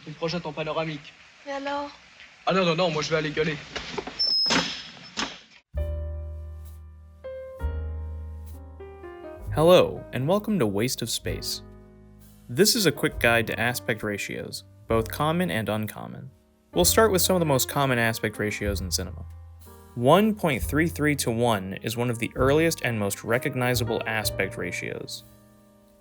On projette en panoramique. Mais alors? Ah non, non, non, moi je vais aller gueuler. Hello, and welcome to Waste of Space. This is a quick guide to aspect ratios, both common and uncommon. We'll start with some of the most common aspect ratios in cinema. 1.33 to 1 is one of the earliest and most recognizable aspect ratios.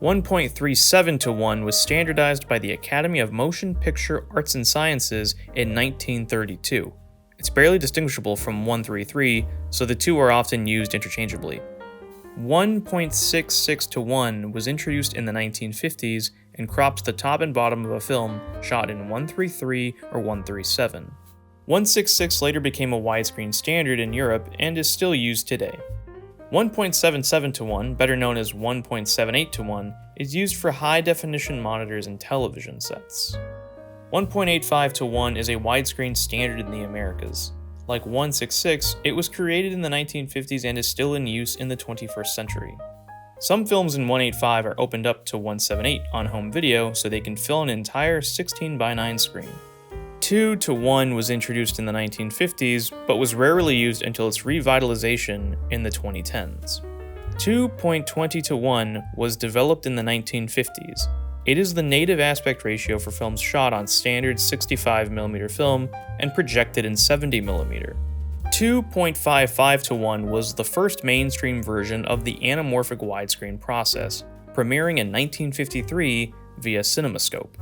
1.37 to 1 was standardized by the Academy of Motion Picture Arts and Sciences in 1932. It's barely distinguishable from 133, so the two are often used interchangeably. 1.66 to 1 was introduced in the 1950s and crops the top and bottom of a film shot in 133 or 137. 166 later became a widescreen standard in Europe and is still used today. 1.77 to 1, better known as 1.78 to 1, is used for high-definition monitors and television sets. 1.85 to 1 is a widescreen standard in the Americas. Like 166, it was created in the 1950s and is still in use in the 21st century. Some films in 185 are opened up to 178 on home video so they can fill an entire 16:9 screen. 2 to 1 was introduced in the 1950s, but was rarely used until its revitalization in the 2010s. 2.20 to 1 was developed in the 1950s. It is the native aspect ratio for films shot on standard 65mm film and projected in 70mm. 2.55 to 1 was the first mainstream version of the anamorphic widescreen process, premiering in 1953 via CinemaScope.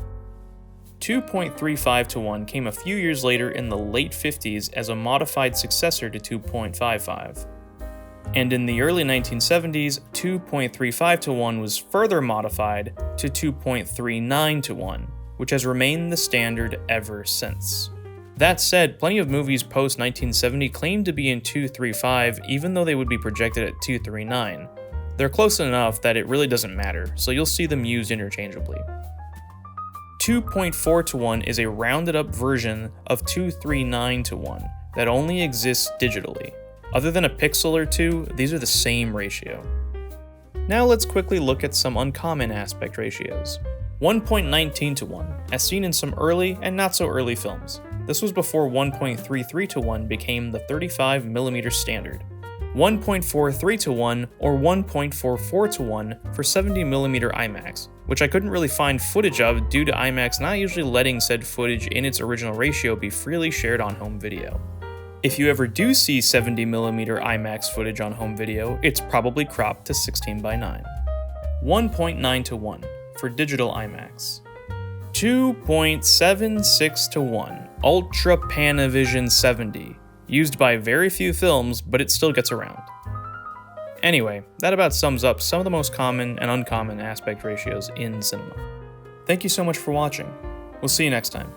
2.35 to 1 came a few years later in the late 50s as a modified successor to 2.55. And in the early 1970s, 2.35 to 1 was further modified to 2.39 to 1, which has remained the standard ever since. That said, plenty of movies post-1970 claim to be in 2.35 even though they would be projected at 2.39. They're close enough that it really doesn't matter, so you'll see them used interchangeably. 2.4 to 1 is a rounded up version of 2.39 to 1 that only exists digitally. Other than a pixel or two, these are the same ratio. Now let's quickly look at some uncommon aspect ratios. 1.19 to 1, as seen in some early and not so early films. This was before 1.33 to 1 became the 35mm standard. 1.43 to 1 or 1.44 to 1 for 70mm IMAX, which I couldn't really find footage of due to IMAX not usually letting said footage in its original ratio be freely shared on home video. If you ever do see 70mm IMAX footage on home video, it's probably cropped to 16:9. 1.9 to 1 for digital IMAX. 2.76 to 1 Ultra Panavision 70, used by very few films, but it still gets around. Anyway, that about sums up some of the most common and uncommon aspect ratios in cinema. Thank you so much for watching. We'll see you next time.